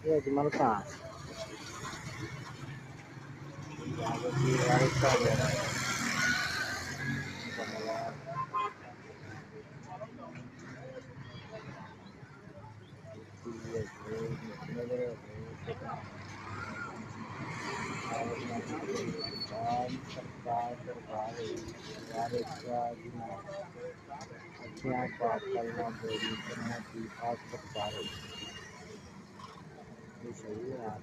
ये अजमल कहाँ है कि वारिस का दे रहा है सरकार सरकार वारिस का अच्छा बात करना बोली करना की आज सरकार ये सही है यार